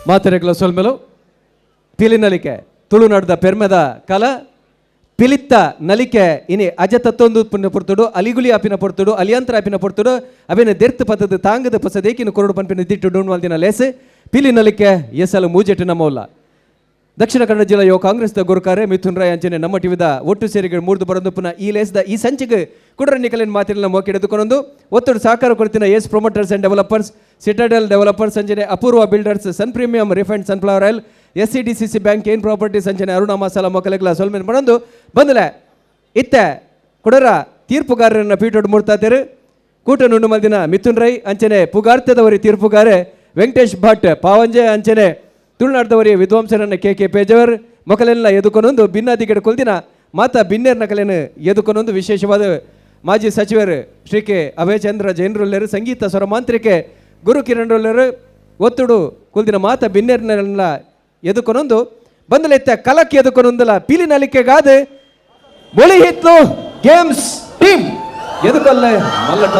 ಮಾತೆರೆಗ್ಲ ಸೊಲ್ಮೆಲು ಪಿಲಿ ನಲಿಕೆ ತುಳುನಾಡದ ಪೆರ್ಮೆದ ಕಲ ಪಿಲಿತ್ತ ನಲಿಕೆ ಇನಿ ಅಜ ತತ್ತೊಂದು ಪುರ್ತುಡು ಅಲಿಗುಲಿ ಆಪಿನ ಪೊರ್ತುಡು ಅಲಿಯಂತ್ರ ಆಪಿನ ಪೊರ್ತುಡು ಅವೇನ ದೆರ್ತ್ ಪದದ ತಾಂಗದ ಪಸದೇಕಿನ ಕೊರಡು ಪಂಪಿನ ದಿಟ್ಟು ಡೋಣ್ವಾಲ್ದಿನ ಲೇಸೆ ಪಿಲಿ ನಲಿಕೆ ಎಸಲು ಮೂಜೆಟ್ಟು ನಮ್ಮಲ್ಲ ದಕ್ಷಿಣ ಕನ್ನಡ ಜಿಲ್ಲಾ ಯುವ ಕಾಂಗ್ರೆಸ್ದ ಗುರುಕಾರೆ ಮಿಥುನ್ ರಾಯ್ ಅಂಚನೆ ನಮ್ಮ ಟಿವಿದ ಒಟ್ಟು ಸೇರಿಗೆ ಮೂರ್ದು ಬರಂದು ಪುನಃ ಈ ಲೇಸ್ದ ಈ ಸಂಚಿಗೆ ಕುಡ್ರನ್ನಿಕಲಿನ ಮಾತಿನ ಮೋಕೆಡೆದುಕೊಂಡು ಒತ್ತಡ ಸಹಕಾರ ಕೊಡ್ತಿನ S promoters and developers Citadel developers ಅಂಜನೆ Apoorva builders Sun premium refined sunflower oil SCDCC bank N properties ಅಂಚನೆ ಅರುಣ ಮಸಾಲ ಮೊಕಲೆಗ್ಲ ಸೊಲ್ಮೆನ್ ಬರಂದು ಬಂದಲೆ ಇತ್ತೆ ಕುಡರ ತೀರ್ಪುಗಾರರನ್ನ ಪೀಠೋಡು ಮುಡ್ತಾತೇರು ಕೂಟ ನುಣ್ಣು ಮಲ್ದಿನ ಮಿಥುನ್ ರೈ ಅಂಚನೆ ಪುಗಾರ್ತದವರಿ ತೀರ್ಪುಗಾರೆ ವೆಂಕಟೇಶ್ ಭಟ್ ಪಾವಂಜೆ ಅಂಚನೆ ತುಳುನಾಡದವರಿಗೆ ವಿದ್ವಾಂಸರನ್ನ ಕೆ ಪೇಜವರ್ ಮೊಕಲೆಲ್ಲ ಎದುಕೊಂಡೊಂದು ಭಿನ್ನಾದಿಗಡೆ ಕೊಲ್ದಿನ ಮಾತಾ ಭಿನ್ನೇರ್ನ ಕಲೆಯನ್ನು ಎದುಕೊಂಡೊಂದು ವಿಶೇಷವಾದ ಮಾಜಿ ಸಚಿವರು ಶ್ರೀ ಕೆ ಅಭಯಚಂದ್ರ ಜೈನರುಲ್ಲರು ಸಂಗೀತ ಸ್ವರಮಾಂತ್ರಿಕೆ ಗುರು ಕಿರಣ್ ರುಲ್ಲರು ಒತ್ತುಡು ಕುಲ್ದಿನ ಮಾತಾ ಭಿನ್ನೇರ್ನೆಲ್ಲ ಎದುಕೊಂಡೊಂದು ಬಂದಲೆತ್ತ ಕಲಕ್ಕೆ ಎದುಕೊಂಡೊಂದಲ್ಲ ಪಿಲಿ ನಲಿಕೆಗಾದ ಮುಳಿಹಿತ್ಲು ಗೇಮ್ಸ್ ಟೀಮ್ ಎದುಕಲ್ಲೇ ಮಲ್ಲಟ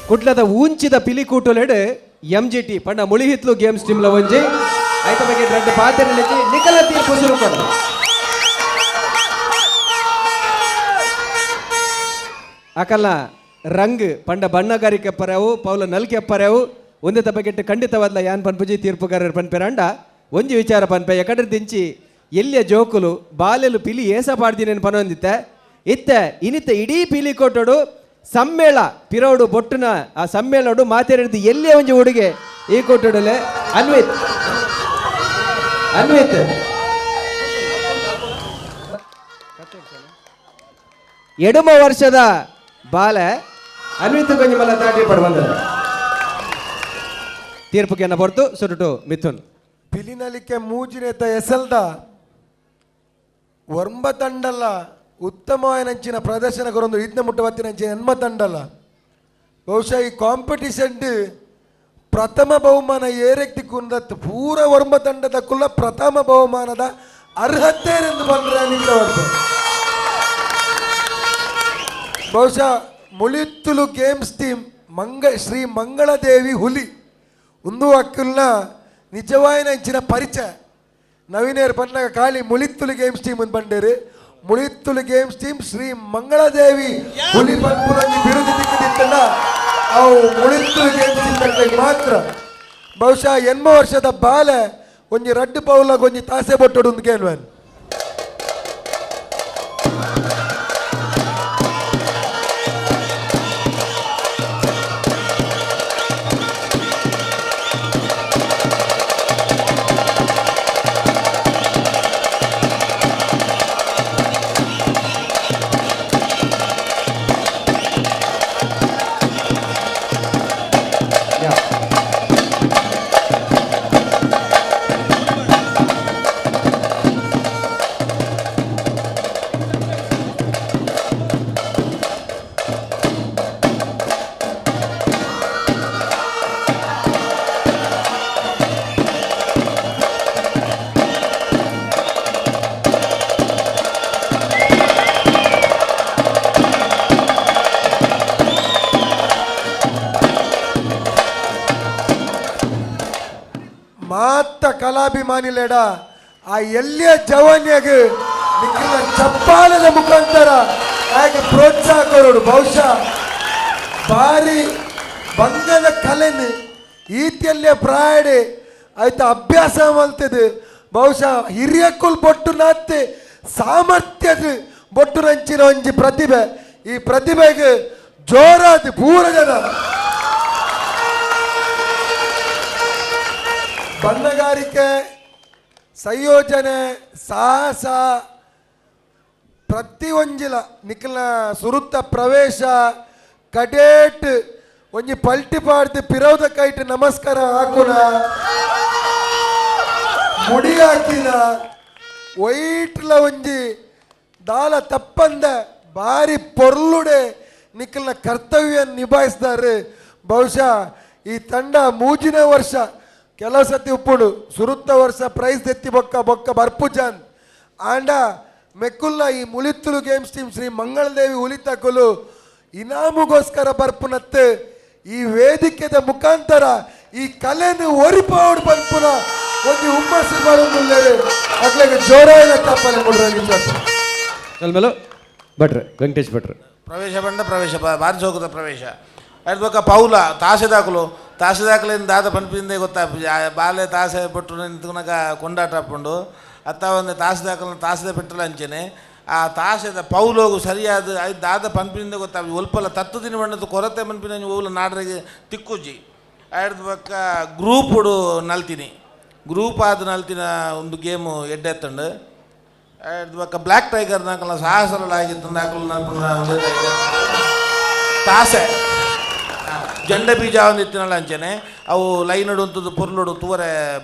ಕುಡ್ಲದ ಊಂಚಿದ ಪಿಲಿಕೂಟುಲೆಡ್ MGT ಪಂಡ ಮುಳಿಹಿತ್ಲು ಗೇಮ್ಸ್ ಟೀಮ್ಲ ಒಂಜಿ ಐತ ಬಗ್ಗೆ ರೆಡ್ ಪಾತ್ರೆ ನಿಖಲ ತೀರ್ಪು ಶುರು ಕೊಡ ಅಕಲ್ಲ ರಂಗ್ ಪಂಡ ಬಣ್ಣಗಾರಿಕೆ ಪರ್ಯಾವು ಪೌಲ ನಲ್ಕೆ ಪರ್ಯಾವು ಒಂದೇ ತಪ್ಪಗೆಟ್ಟು ಖಂಡಿತವಾದ್ಲ ಯಾನ್ ಪನ್ಪುಜಿ ತೀರ್ಪುಗಾರರು ಪನ್ಪೆರಂಡ ಒಂಜಿ ವಿಚಾರ ಪನ್ಪೆ ಎಕಡ್ರ ದಿಂಚಿ ಎಲ್ಲಿಯ ಜೋಕುಲು ಬಾಲೆಲು ಪಿಲಿ ಏಸ ಪಾಡ್ದಿನೇನು ಪನೊಂದಿತ್ತೆ ಇತ್ತೆ ಇನಿತ್ತೆ ಇಡೀ ಪಿಲಿ ಕೊಟ್ಟೋಡು ಸಮ್ಮೇಳ ಪಿರೋಡು ಬೊಟ್ಟುನ ಆ ಸಮ್ಮೇಳೋಡು ಮಾತಾಡಿದ್ದು ಎಲ್ಲಿಯ ಒಂಜಿ ಹುಡುಗೆ ಈ ಕೊಟ್ಟೋಡಲೆ ಅನ್ವಿತ್ ಅನ್ವಿತ್ ಎಡುಮ ವರ್ಷದ ಬಾಲೆ ಅನ್ವಿತ್ ಕೊಂಚ ಮಲ್ಲ ತಾಟಿ ಪಡ್ಬಂದ ತೀರ್ಪುಗೆ ಹೊರತು ಸುರುಟು ಮಿಥುನ್ ಪಿಲಿನಲಿಕೆ ಮೂಜಿನೇತ ಎಸಲ್ದ ವರ್ಮ ತಂಡಲ್ಲ ಉತ್ತಮವಾಯಿನಂಚಿನ ಪ್ರದರ್ಶನ ಕೊರೊಂದು ಇದ್ನ ಮುಟ್ಟವತ್ತಿನಂಚಿನ ಹೆಣ್ಮ ತಂಡಲ್ಲ ಬಹುಶಃ ಈ ಕಾಂಪಿಟಿಷನ್ ಪ್ರಥಮ ಬಹುಮಾನ ಏರೆಕ್ತಿ ಕುಂದತ್ತು ಪೂರ ವರ್ಮ ತಂಡದ ಕುಲ್ಲ ಪ್ರಥಮ ಬಹುಮಾನದ ಅರ್ಹತೆ ಎಂದು ಬಂದ್ರೆ ನಿಂತ ಬಹುಶಃ ಮುಳಿಹಿತ್ಲು ಗೇಮ್ಸ್ ಟೀಮ್ ಶ್ರೀ ಮಂಗಳದೇವಿ ಹುಲಿ ಒಂದು ಅಕ್ಕಲ್ನ ನಿಜವಾಯಿನ ಇಂಚಿನ ಪರಿಚಯ ನವೀನೇರ್ ಪನ್ನಾಗ ಖಾಲಿ ಮುಳಿಹಿತ್ಲು ಗೇಮ್ಸ್ ಟೀಮ್ ಅಂತ ಬಂಡೇರಿ ಮುಳಿಹಿತ್ಲು ಗೇಮ್ಸ್ ಟೀಮ್ ಶ್ರೀ ಮಂಗಳದೇವಿ ಹುಲಿ ಪನ್ಪುರಂಜಿ ಬಿರುದು ದಿಕ್ಕದಿತ್ತಲ್ಲ ಅವು ಮುಳಿಹಿತ್ಲು ಗೇಮ್ಸ್ ಟೀಮ್ ಮಾತ್ರ ಬಹುಶಃ 8 ವರ್ಷದ ಬಾಲೆ ಒಂಜಿ ರಡ್ಡು ಪೌಲಾಗ ಒಂಜಿ ತಾಸೆ ಬೊಟ್ಟೋಡು ಒಂದು ಕೇಳ್ವೇನು ಮಾತ ಕಲಾಭಿಮಾನಿಲೇಡ ಆ ಎಲ್ಲಿಯ ಜವಾನಿಯಾಗ ನಿಖಿಲ ಚಪ್ಪಾಲದ ಮುಖಾಂತರ ಹಾಗೆ ಪ್ರೋತ್ಸಾಹ ಕೊಡೋಡು ಬಹುಶಃ ಭಾರಿ ಬಂಗದ ಕಲೆನು ಈತಿಯಲ್ಲೇ ಪ್ರಾಯಡೆ ಆಯ್ತು ಅಭ್ಯಾಸ ಮಲ್ತದೆ ಬಹುಶಃ ಹಿರಿಯಕ್ಕುಲ್ ಬೊಟ್ಟು ನಾತ್ತೆ ಸಾಮರ್ಥ್ಯದ ಬೊಟ್ಟು ರಂಚಿನ ಒಂಜಿ ಪ್ರತಿಭೆ ಈ ಪ್ರತಿಭೆಗೆ ಜೋರಾದ ಪೂರ ಜನ ಬಣ್ಣಗಾರಿಕೆ ಸಂಯೋಜನೆ ಸಾಹಸ ಪ್ರತಿ ಒಂಜಿಲ ನಿಖಿಲ ಸುರುತ್ತ ಪ್ರವೇಶ ಕಡೇಟ್ ಒಂಜಿ ಪಲ್ಟಿ ಪಾಡ್ದು ಪಿರೋದ ಕೈಟ್ ನಮಸ್ಕಾರ ಹಾಕುನ ಮುಡಿ ಹಾಕಿನ ವೈಟ್ಲ ಒಂಜಿ ದಾಲ ತಪ್ಪಂದ ಬಾರಿ ಪೊರ್ಲುಡೆ ನಿಖಿಲ್ನ ಕರ್ತವ್ಯ ನಿಭಾಯಿಸಿದಾರೆ ಬಹುಶಃ ಈ ತಂಡ ಮೂಜಿನ ವರ್ಷ ಕೆಲವು ಸತಿ ಉಪ್ಪುಡು ಸುರುತ್ತ ವರ್ಷ ಪ್ರೈಸ್ ಎತ್ತಿ ಬೊಕ್ಕ ಬರ್ಪುಜಾನ್ ಆಂಡ ಮೆಕ್ಕುಲ್ಲ ಈ ಮುಳಿಹಿತ್ಲು ಗೇಮ್ಸ್ ಟೀಮ್ ಶ್ರೀ ಮಂಗಳದೇವಿ ಹುಲಿತಕುಲು ಇನಾಮುಗೋಸ್ಕರ ಬರ್ಪುನತ್ತೆ ಈ ವೇದಿಕೆದ ಮುಖಾಂತರ ಈ ಕಲೆನು ಒರಿಪಾವಡು ಬಂಪುನ ಒಂದು ಹುಮ್ಮಸ್ಸು ಬರೋದಿಲ್ಲರೆ ಅಗ್ಲಿಗೆ ಜೋರಾಯಿನ ತಪ್ಪಲೆ ಮುಡ್ರ ಭಟ್ರೆ ವೆಂಕಟೇಶ್ ಭಟ್ರೆ ಪ್ರವೇಶ ಬಂಡ ಪ್ರವೇಶ ಬಾರಿ ಜೋಗದ ಪ್ರವೇಶ ಅಡ್ಬೇಕ ಪೌಲ ತಾಸೆದಾಕಲಿಂದ ದಾದ ಪನ್ಪಿಂದೆ ಗೊತ್ತಾ ಬಾಲೆ ತಾಸೆ ಪಟ್ಟು ನಿಂತುನಗ ಕೊಂಡಾಟ ಹಾಕೊಂಡು ಅತ್ತ ಒಂದು ತಾಸದ ಪೆಟ್ರೋಲ್ ಅಂಚೆನೆ ಆ ತಾಸೆದ ಪೌಲೋಗು ಸರಿಯಾದ ಐದು ದಾದ ಪನ್ಪಿನಿಂದ ಗೊತ್ತಾ ಒಲ್ಪಲ್ಲ ತತ್ತು ದಿನ ಬಣ್ಣದ ಕೊರತೆ ಪನ್ಪಿನ ಓಲ ನಾಡ್ರಿಗೆ ತಿಕ್ಕುಜಿ ಆಯ್ದು ಪಕ್ಕ ಗ್ರೂಪುಡು ನಲ್ತೀನಿ ಗ್ರೂಪ್ ಆದ ನಲ್ತಿನ ಒಂದು ಗೇಮು ಎಡ್ಡೆತ್ತಂಡು ಆಯ್ದು ಪಕ್ಕ ಬ್ಲ್ಯಾಕ್ ಟೈಗರ್ ನಾಕಲ್ಲ ಸಾಹಸರಲಾಗಿತ್ತು ನಾಕಲು ತಾಸೆ ಜಂಡ ಬೀಜ ಒಂದು ಇತ್ತಿನಲ್ಲ ಅಂಚೆನೆ ಅವು ಲೈನಡು ಅಂತದ್ದು ಪುರ್ಲುಡು ತೂವರೆ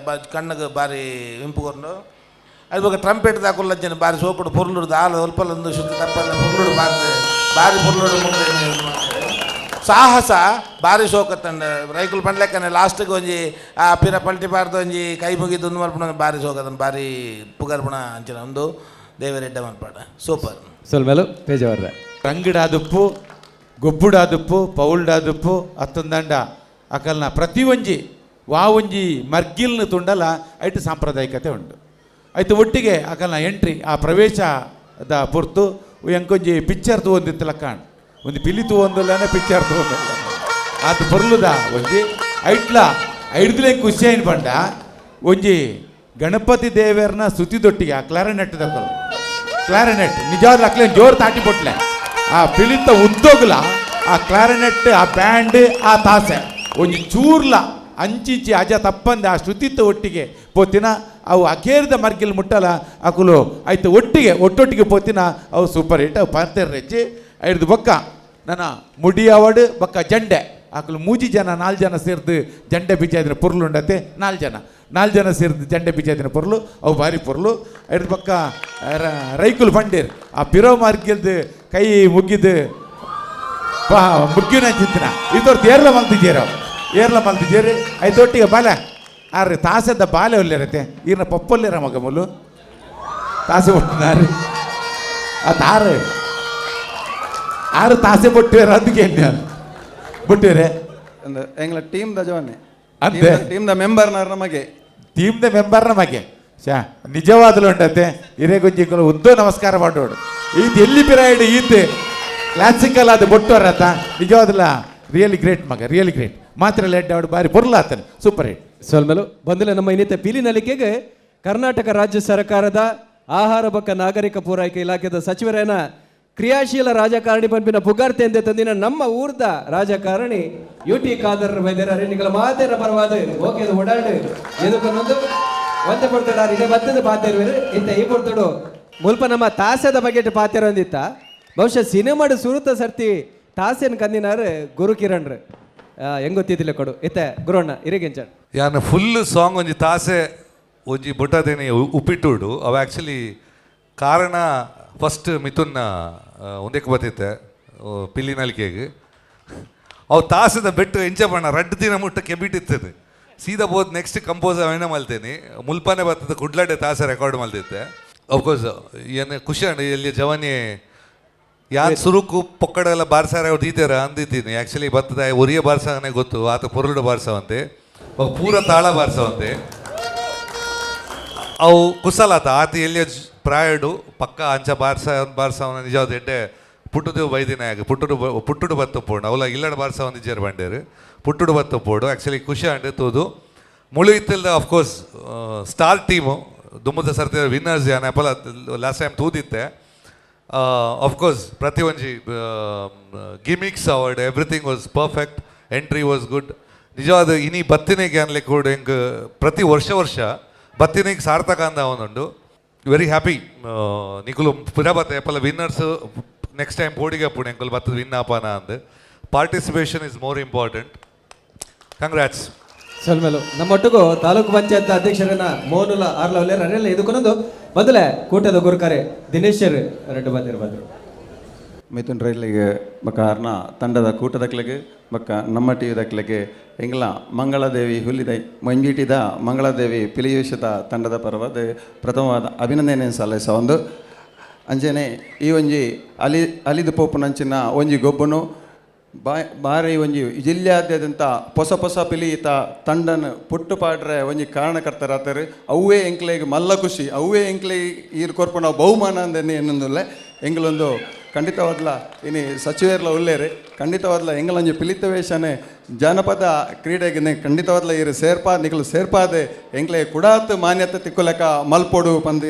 ಕಣ್ಣಿಗೆ ಬಾರಿ ಇಂಪುಕೊಂಡು ಅದು ಬಗ್ಗೆ ಟ್ರಂಪೆಟ್ ಹಾಕೊಲ್ಲ ಅಂಚೆನೆ ಬಾರಿ ಸೋಕುಡು ಪುರ್ಲುಡು ಹಾಲು ಸ್ವಲ್ಪಲ್ಲೊಂದು ಶುದ್ಧ ತಪ್ಪಲ್ಲ ಪುರ್ಲುಡು ಬಾರಿ ಪುರ್ಲುಡು ಸಾಹಸ ಬಾರಿ ಸೋಕತ್ತಂಡ ರೈಕುಲು ಪಂಡ್ಲೆಕ್ಕನೆ ಲಾಸ್ಟಿಗೆ ಒಂಜಿ ಆ ಪಿರ ಪಲ್ಟಿ ಪಾಡ್ದು ಒಂಜಿ ಕೈ ಮುಗಿದು ಒಂದು ಮಲ್ಪಣ ಬಾರಿ ಸೋಕತ್ತಂಡು ಬಾರಿ ಪುಗರ್ಪಣ ಅಂಚನೆ ಒಂದು ದೇವರೆಡ್ಡ ಮಲ್ಪಾಡ ಸೂಪರ್ ಸೊಲ್ಮೇಲು ಪೇಜವರ್ರೆ ರಂಗಡಾದುಪ್ಪು ಗೊಬ್ಬುಡಾದುಪ್ಪು ಪೌಲ್ಡಾದುಪ್ಪು ಅತ್ತೊಂದಂಡ ಅಕಲ್ನ ಪ್ರತಿ ಒಂಜಿ ಒಂಜಿ ಮರ್ಗಿಲ್ನ ತುಂಡಲ ಐಟು ಸಾಂಪ್ರದಾಯಿಕತೆ ಉಂಟು. ಐತು ಒಟ್ಟಿಗೆ ಅಕಲ್ನ ಎಂಟ್ರಿ ಆ ಪ್ರವೇಶದ ಪೊರ್ತು ಎಂಕೊಂಜಿ ಪಿಕ್ಚರ್ ತಗೊಂದಿತ್ತಲ ಕಾಣ್ ಒಂದು ಪಿಲಿ ತಗೊಂದಲ್ಲೇ ಪಿಕ್ಚರ್ ತಗೊಂದಲ್ಲ ಅದು ಬರ್ಲುದ ಒಂಜಿ ಐಟ್ಲ ಐಡ್ದಿಲೆ ಖುಷಿ ಆಯ್ನು ಬಂಡ ಒಂಜಿ ಗಣಪತಿ ದೇವರನ್ನ ಸ್ತುತಿದೊಟ್ಟಿಗೆ ಆ ಕ್ಲಾರಿನೆಟ್ ತಗೊಳ್ಳು ಕ್ಲಾರಿನೆಟ್ ನಿಜವಾದ ಅಕ್ಲೇನು ಜೋರು ತಾಟಿ ಕೊಟ್ಲೆ ಆ ಪಿಲಿತ ಉದ್ದೋಗ್ಲ ಆ ಕ್ಲಾರಿನೆಟ್ ಆ ಬ್ಯಾಂಡ್ ಆ ತಾಸೆ ಒಂಜಿ ಚೂರ್ಲ ಅಂಚಿಂಚಿ ಅಜ ತಪ್ಪಂದೆ ಆ ಶ್ರುತಿತ್ತ ಒಟ್ಟಿಗೆ ಪೋತಿನ ಅವು ಅಕೇರಿದ ಮರ್ಗಿಲ್ ಮುಟ್ಟಲ ಅಕುಲು ಆಯ್ತು ಒಟ್ಟೊಟ್ಟಿಗೆ ಪೋತಿನ ಅವು ಸೂಪರ್ ಹಿಟ್ ಅವು ಪಾರ್ತೇರ್ರೆಚ್ಚಿ ಐದು ಬೊಕ್ಕ ನನ್ನ ಮುಡಿ ಅವಾರ್ಡ್ ಬೊಕ್ಕ ಜಂಡೆ ಅಕಲು 3 ಜನ 4 ಜನ ಸೇರ್ದು ಜಂಡೆ ಬಿಚ್ಚಾದಿನ ಪೊರ್ಲು ಉಂಡತೆ 4 ಜನ ಸೇರ್ದು ಜಂಡೆ ಬಿಚ್ಚಾದಿನ ಪೊರ್ಲು ಅವು ಭಾರಿ ಪೊರ್ಲು ಐದು ಬೊಕ್ಕ ರೈಕುಲು ಬಂಡೇರು ಆ ಪಿರೋ ಮಾರ್ಗಿಲ್ದು ಕೈ ಮುಗಿದು ಮುಗ್ಗಿನ ಚಿಂತನ ಇದೊರ್ದು ಏರ್ಲ ಮಲ್ತಿದ್ದೀರಿ ಐದೊಟ್ಟಿಗೆ ಬಾಲೆ ಆರ್ರಿ ತಾಸದ ಬಾಲೆ ಒಲ್ಲೇರತ್ತೆ ಈರ್ನ ಪಪ್ಪೊಲ್ಲೇರ ಮಗ ಮುಲು ತಾಸೆ ಕೊಟ್ಟಿನಾರಿ ಅದು ಆರು ತಾಸೆ ಬೊಟ್ಟುವೇರ ಅದಕ್ಕೆ ಬಿಟ್ಟಿವ್ರೆ ಎಂಗ್ಲ ಟೀಮ್ದ ಜವಾನೆ ಅಂತೆ ಟೀಮ್ದ ಮೆಂಬರ್ನ ಮೆಂಬರ್ನ ಶಾ ನಿಜವಾದಲು ಉಂಟತ್ತೆ ಹಿರೇಗುಂಜಿಗಳು ಉದ್ದೋ ನಮಸ್ಕಾರ ಮಾಡೋಡು ಇದು ಎಲ್ಲಿ ಪಿರಾಯ್ಡ್ ಈತ್ ಕ್ಲಾಸಿಕಲ್ ಅದು ಬೊಟ್ಟೋರತ್ತ ನಿಜವಾದಲ್ಲ ರಿಯಲಿ ಗ್ರೇಟ್ ಮಗ ರಿಯಲಿ ಗ್ರೇಟ್ ಮಾತ್ರ ಲೆಡ್ ಅವಡು ಬಾರಿ ಪೊರ್ಲಾತನೆ ಸೂಪರ್ ಹಿಟ್ ಸೊಲ್ಮೆಲು ಬಂದಿಲ್ಲ ನಮ್ಮ ಇನ್ನಿತ ಪಿಲಿ ನಲಿಕೆಗೆ ಕರ್ನಾಟಕ ರಾಜ್ಯ ಸರ್ಕಾರದ ಆಹಾರ ಬೊಕ್ಕ ನಾಗರಿಕ ಪೂರೈಕೆ ಇಲಾಖೆದ ಸಚಿವರೇನ ಕ್ರಿಯಾಶೀಲ ರಾಜಕಾರಣಿ ಪಂಪಿನ ಪುಗಾರ್ತೆ ಎಂದೇ ತಂದಿನ ನಮ್ಮ ಊರ್ದ ರಾಜಕಾರಣಿ UT ಖಾದರ್ ವೈದ್ಯರ ನಿಗಳ ಮಾತೇರ ಪರವಾದ ಓಕೆದು ಓಡಾಡು ಎದುಕೊಂದೊಂದು ಒಂದೇ ಕೊಡ್ತಾಡ ಇದೇ ಬತ್ತದ ಪಾತೇರುವರು ಇಂತ ಈ ಕೊಡ್ತಾಡು ಮುಲ್ಪ ನಮ್ಮ ತಾಸದ ಬಗೆಟ್ ಪಾತೇರು ಅಂದಿತ್ತ ಬಹುಶಃ ಸಿನಿಮಾಡು ಸುರುತ ಸರ್ತಿ ತಾಸೇನ್ ಕಂದಿನಾರು ಗುರು ಕಿರಣ್ರು ಹೆಂಗ್ ಗೊತ್ತಿದ್ದಿಲ್ಲ ಕೊಡು ಇತ್ತೆ ಗುರುಣ್ಣ ಇರಿಗೆಂಚಾಡ್ ಯಾನ ಫುಲ್ ಸಾಂಗ್ ಒಂಜಿ ತಾಸೆ ಒಂಜಿ ಬುಟ್ಟದೇನೆ ಉಪ್ಪಿಟ್ಟುಡು ಅವು ಆ್ಯಕ್ಚುಲಿ ಕಾರಣ ಫಸ್ಟ್ ಮಿಥುನ್ನ ಒಂದಕ್ಕೆ ಬತ್ತಿತ್ತೆ ಪಿಲಿ ನಲಿಕೆಗೆ ಅವು ತಾಸದ ಬೆಟ್ಟು ಎಂಚ ಬಣ್ಣ ರಡ್ಡು ದಿನ ಮುಟ್ಟ ಕೆಬಿಟ್ಟಿರ್ತದೆ ಸೀದಾ ಬೋದು ನೆಕ್ಸ್ಟ್ ಕಂಪೋಸ್ ಅವೇನ ಮಲ್ತೇನೆ ಮುಲ್ಪನೆ ಬರ್ತದೆ ಕುಡ್ಲಾಡೆ ತಾಸೆ ರೆಕಾರ್ಡ್ ಮಲ್ತಿತ್ತೆ ಅಫ್ಕೋರ್ಸ್ ಏನು ಖುಷಿ ಅಂడి ಎಲ್ಲಿ ಜವಾನಿ ಯಾನ್ ಸುರುಕು ಪೊಕ್ಕಡೆಲ್ಲ ಬಾರ್ಸಾರ ಅವ್ರು ದೀತಾರ ಅಂದಿದ್ದೀನಿ ಆ್ಯಕ್ಚುಲಿ ಬರ್ತದೆ ಒರಿಯ ಬಾರ್ಸವನೇ ಗೊತ್ತು ಆತ ಪೊರುಡು ಬಾರ್ಸವಂತೆ ಪೂರ ತಾಳ ಬಾರ್ಸವಂತೆ ಅವು ಕುಸಲಾತ ಆತ ಎಲ್ಲಿಯ ಪ್ರಾಯಡು ಪಕ್ಕ ಅಂಚ ಬಾರ್ಸವನ ನಿಜವಾದ ಎಡ್ಡೆ ಪುಟ್ಟುದೇವು ಬೈದಿನಾಗ ಪುಟ್ಟುಡು ಬತ್ತಪ್ಪೋಡು ಅವಲ ಇಲ್ಲಡ ಬಾರ್ಸವನ್ ಇಜ್ಜೇರು ಬಂಡೇರು ಪುಟ್ಟುಡು ಬತ್ತಪ್ಪೋಡು ಆ್ಯಕ್ಚುಲಿ ಖುಷಿ ಅಂಡೆ ತೂದು ಮುಳುಗಿತ್ತಲ್ದ ಅಫ್ಕೋರ್ಸ್ ಸ್ಟಾರ್ ಟೀಮು ದುಮ್ಮದ ಸರ್ತಿ ವಿನ್ನರ್ಸ್ ಯಾನ ಅಪ್ಪಲ ಲಾಸ್ಟ್ ಟೈಮ್ ತೂದಿತ್ತೆ ಅಫ್ಕೋರ್ಸ್ ಪ್ರತಿ ಒಂಜಿ gimmicks award everything was perfect entry was good ನಿಜವಾದ ಇನಿ ಬತ್ತಿನಿಗೆ ಅನ್ಲಿಕ್ಕೆ ಕೂಡ ಹೆಂಗೆ ಪ್ರತಿ ವರ್ಷ ಬತ್ತಿನಿಗೆ ಸಾರ್ಥಕ ಅಂದ ಅವನುಂಡು ವೆರಿ ಹ್ಯಾಪಿ ನಿಕುಲು ಪುರ ಬತ್ತೆ ಎಪ್ಪಲ ವಿನ್ನರ್ಸ್ ನೆಕ್ಸ್ಟ್ ಟೈಮ್ ಪೋಡಿಗೆ ಪುಣೆ ಎಂಕುಲು ಬತ್ತದ ವಿನ್ ಆಪಾನ ಅಂದ್ participation is more important congrats ಸೊಲ್ಮೆಲು ನಮ್ಮೊಟ್ಟಿಗೂ ತಾಲೂಕು ಪಂಚಾಯತ್ ಅಧ್ಯಕ್ಷರನ್ನ ಮೋನುಲ ಆರ್ಲವಲ್ಲೇರ ಅರೆಲ್ಲ ಇದಕ್ಕೊಂದು ಮೊದಲೇ ಕೂಟದ ಗುರುಕಾರೆ ದಿನೇಶರ್ ಎರಡು ಬಂದಿರ್ಬೋದು ಮಿಥುನ್ ರೈಲಿಗೆ ಬಕ್ಕ ಅರ್ನ ತಂಡದ ಕೂಟದಕ್ಲೆಗೆ ಬಕ್ಕ ನಮ್ಮ ಟಿ ವಿ ದಕ್ಲೆಗೆ ಎಂಗ್ಲ ಮಂಗಳದೇವಿ ಹುಲಿದೈ ಮಂಜೀಟಿದ ಮಂಗಳದೇವಿ ಪಿಲಿಯುಷದ ತಂಡದ ಪರವಾದ ಪ್ರಥಮವಾದ ಅಭಿನಂದನೆ ಸಲ್ಲಿಸ ಒಂದು ಅಂಚನೆ ಈ ಒಂಜಿ ಅಲಿದು ಪೋಪುನಂಚಿನ ಒಂಜಿ ಗೊಬ್ಬನು ಬಾರಿ ಒಂಜಿ ಜಿಲ್ಲೆಯಾದ್ಯಂತ ಹೊಸ ಪಿಲಿಯಿತ ತಂಡನ ಪುಟ್ಟು ಪಾಡ್ರೆ ಒಂಜಿ ಕಾರಣಕರ್ತರಾತಾರೆ ಅವೇ ಎಂಕ್ಲೆಗೆ ಮಲ್ಲ ಖುಷಿ ಅವೇ ಎಂಕ್ಲೆಗೆ ಈರು ಕೊರ್ಪು ನಾವು ಬಹುಮಾನ ಅಂದೇನೆ ಎನ್ನೊಂದುಲ್ಲೆ ಎಂಗಳೊಂದು ಖಂಡಿತವಾದ್ಲ ಇನಿ ಸಚಿವರ್ಲ ಉಳ್ಳೇರಿ ಖಂಡಿತವಾದ್ಲ ಎಂಗಳೊಂಜಿ ಪಿಲಿತ ವೇಷನೆ ಜಾನಪದ ಕ್ರೀಡೆಗೆ ಖಂಡಿತವಾದ್ಲ ಇರು ನಿಕಲು ಸೇರ್ಪಾದೆ ಎಂಕ್ಲೆ ಕುಡಾತ್ ಮಾನ್ಯತೆ ತಿಕ್ಕೊಲೆಕ ಮಲ್ಪೊಡು ಪಂದು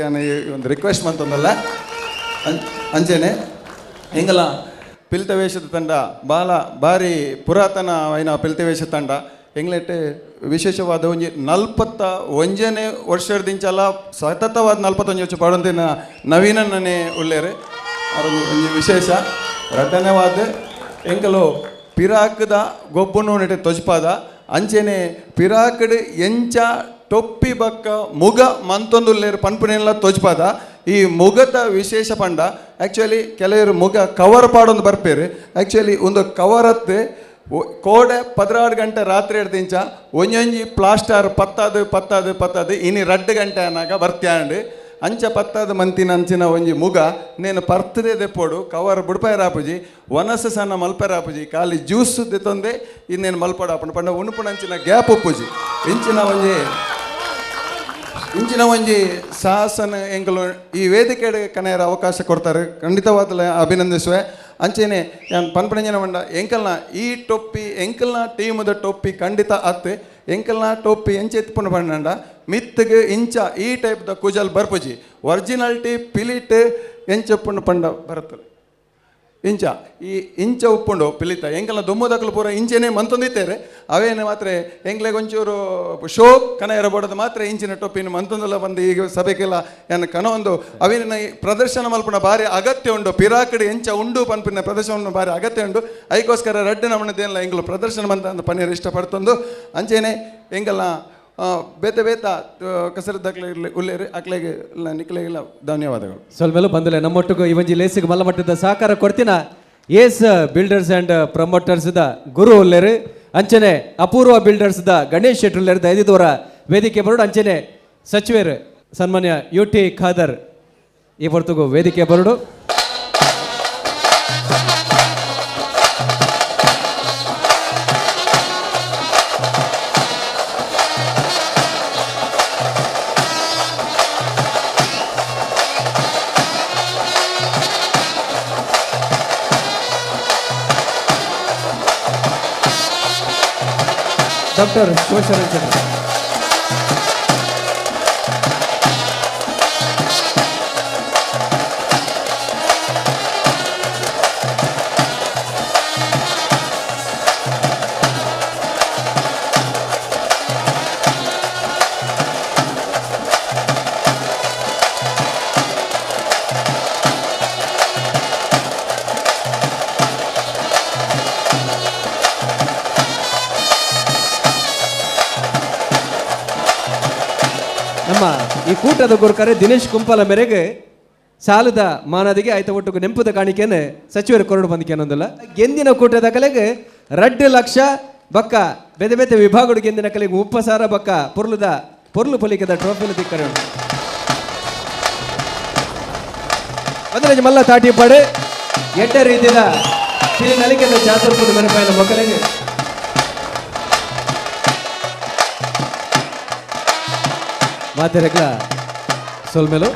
ಒಂದು ರಿಕ್ವೆಸ್ಟ್ ಮಂತೊಂದಲ್ಲ ಅಂಚೆನೆ ಎಂಗಲ ಪಿಲಿತವೇಷದ ತಂಡ ಭಾರಿ ಪುರಾತನ ಐನ ಪಿಲಿತವೇಷ ತಂಡ ಎಂಗ್ಲೆಟ್ ವಿಶೇಷವಾದ ಒಂಜಿ 41ನೇ ವರ್ಷದಿಂಚಲ ಸತತವಾದ 41 ವರ್ಷ ಪಡೊಂದಿನ ನವೀನನೇ ಉಳ್ಳೇರೆ ಒಂಜಿ ವಿಶೇಷ ಧನ್ಯವಾದ ಎಂಕಲು ಪಿರಾಕದ ಗೊಬ್ಬನು ನೆಟ್ಟೆ ತೊಜ್ಪಾದ ಅಂಚೆನೆ ಪಿರಾಕಡ್ ಎಂಚ ಟೊಪ್ಪಿ ಬಕ್ಕ ಮುಗ ಮಂತೊಂದುಲ್ಲೇರು ಪನ್ಪುನೆಲ್ಲ ತೊಜ್ಪಾದ ಈ ಮುಗದ ವಿಶೇಷ ಪಂಡ ಆ್ಯಕ್ಚುಲಿ ಕೆಲವರು ಮುಗ ಕವರ್ ಪಾಡೊಂದು ಬರ್ಪೇರು ಆ್ಯಕ್ಚುಲಿ ಒಂದು ಕವರತ್ತೆ ಕೋಡೆ 16 ಗಂಟೆ ರಾತ್ರಿ ಹಿಡ್ದಿಂಚ ಒಂಜೊಂಜಿ ಪ್ಲಾಸ್ಟರ್ ಪತ್ತದು ಇನಿ 2 ಗಂಟೆ ಅನ್ನಾಗ ಬರ್ತ್ಯಾಂಡು ಅಂಚ ಪತ್ತಾದ ಮಂತಿನ ಅಂಚಿನ ಒಂಜಿ ಮುಗ ನೇನು ಪರ್ತದೆ ದೆಪ್ಪೋಡು ಕವರ್ ಬುಡ್ಪಾಯರ್ ಆಪುಜಿ ಒನಸ ಸಣ್ಣ ಮಲ್ಪರ ಆಪುಜಿ ಖಾಲಿ ಜ್ಯೂಸ್ ದೆತ್ತೊಂದೆ ಇನ್ನೇನು ಮಲ್ಪಡ ಆಪುಂಡು ಪಂಡ ಉಣುಪುಣ ಅಂಚಿನ ಗ್ಯಾಪ್ ಉಪ್ಪುಜಿ ಇಂಚಿನ ಒಂಜಿ ಸಾಹಸನ ಎಂಕಲು ಈ ವೇದಿಕೆಡೆ ಕನೆಯರ ಅವಕಾಶ ಕೊಡ್ತಾರೆ ಖಂಡಿತವಾದ ಅಭಿನಂದಿಸುವೆ ಅಂಚೆನೆ ನಾನು ಪನ್ಪಣಂಜನ ಮಂಡ ಎಂಕಲ್ನ ಈ ಟೊಪ್ಪಿ ಎಂಕಲ್ನ ಟೀಮದ ಟೊಪ್ಪಿ ಖಂಡಿತ ಅತ್ತೆ ಎಂಕಲ್ನ ಟೊಪ್ಪಿ ಎಂಚೆ ಎತ್ಪುಂಡು ಪಂಡ ಮಿತ್ಗೆ ಇಂಚ ಈ ಟೈಪ್ದ ಕುಜಲ್ ಬರ್ಪುಜಿ ಒರಿಜಿನಾಲಿಟಿ ಪಿಲಿಟ್ ಎಂಚಪ್ಪುಂಡು ಪಂಡ ಬರುತ್ತದೆ ಇಂಚ ಈ ಇಂಚ ಉಪ್ಪುಂಡು ಪಿಲಿತ ಎಂಕಲ್ನ ದೊಮ್ಮದಕ್ಕಲು ಪೂರ ಇಂಚೆನೇ ಮಂತೊಂದಿತ್ತೇರೆ ಅವೇನು ಮಾತ್ರ ಎಂಗ್ಲೆಗೆ ಒಂಚೂರು ಶೋ ಕನ ಇರಬೋಡದು ಮಾತ್ರ ಇಂಚಿನ ಟೊಪ್ಪಿನ ಮಂತೊಂದಲ್ಲ ಬಂದು ಈಗ ಸಭೆಗೆಲ್ಲ ಏನು ಕನ ಒಂದು ಅವೇನ ಪ್ರದರ್ಶನ ಮಲ್ಪನ ಭಾರಿ ಅಗತ್ಯ ಉಂಡು ಪಿರಾಕಡೆ ಎಂಚ ಉಂಡು ಪನ್ಪಿನ ಪ್ರದರ್ಶನ ಭಾರಿ ಅಗತ್ಯ ಉಂಡು ಅದಕ್ಕೋಸ್ಕರ ರಡ್ಡು ನಮ್ಮನದೇನಿಲ್ಲ ಎಂಗ್ಲು ಪ್ರದರ್ಶನ ಬಂತ ಅಂತ ಪನ್ನೀರು ಇಷ್ಟಪಡ್ತಂದು ಅಂಚೆನೆ ಎಂಗೆಲ್ಲ ಬೇತ ಬೇತ ಕಸರದಾಗ್ಲೆ ಉಲ್ಲೇರಿ ಅಕ್ಲೆಗೆ ನಿಕ್ಲೆಗಿಲ್ಲ ಧನ್ಯವಾದಗಳು ಸ್ವಲ್ಪ ಬಂದಲೆ ನಮ್ಮೊಟ್ಟಿಗೆ ಈ ಒಂಜಿ ಲೇಸಿಗೆ ಮಲ್ಲ ಮಟ್ಟದ ಸಹಕಾರ ಕೊಡ್ತೀನ ಏಸ್ ಬಿಲ್ಡರ್ಸ್ ಆ್ಯಂಡ್ ಪ್ರಮೋಟರ್ಸ್ ದ ಗುರು ಉಲ್ಲೇರು ಅಂಚನೆ ಅಪೂರ್ವ ಬಿಲ್ಡರ್ಸ್ ದ ಗಣೇಶ್ ಶೆಟ್ಟಿ ಉಲ್ಲೇರು ದಯದಿದವರ ವೇದಿಕೆ ಬರೋಡು ಅಂಚನೆ ಸಚಿವರು ಸನ್ಮಾನ್ಯ UT ಖಾದರ್ ಈ ಹೊರತುಗು ವೇದಿಕೆ ಬರೋಡು ಡಾಕ್ಟರ್ ಶಿವಶರಣ ಚಂದ್ರ ನಮ್ಮ ಈ ಕೂಟದ ಗುರುಕರೆ ದಿನೇಶ್ ಕುಂಪಲ ಮೇರೆಗೆ ಸಾಲದ ಮಾನದಿಗೆ ಆಯ್ತ ಒಟ್ಟು ನೆಂಪುದ ಕಾಣಿಕೆಯನ್ನು ಸಚಿವರು ಕೊರಡು ಬಂದಿಕೆ ಅನ್ನೋದಿಲ್ಲ ಗೆಂದಿನ ಕೂಟದ ಕಲೆಗೆ 2 ಲಕ್ಷ ಬಕ್ಕ ಬೇತೆ ಬೇತೆ ವಿಭಾಗದ ಗೆಂದಿನ ಕಲೆಗೆ 30,000 ಬಕ್ಕ ಪೊರ್ಲು ಪೊಲಿಕೆದ ಟ್ರೋಫಿಲು ತಿಕ್ಕರೆ ಮೊದಲ ಮಲ್ಲ ತಾಟಿ ಪಡೆ ಎಡ್ಡ ರೀತಿಯ ನಲಿಕೆದ ಚಾತುರ್ಪದ ಮನೆಪಾಯಿನ ಮಕ್ಕಳಿಗೆ ಮಾತೆರೆಗ್ಲ ಸೋಲ್ಮೇಲು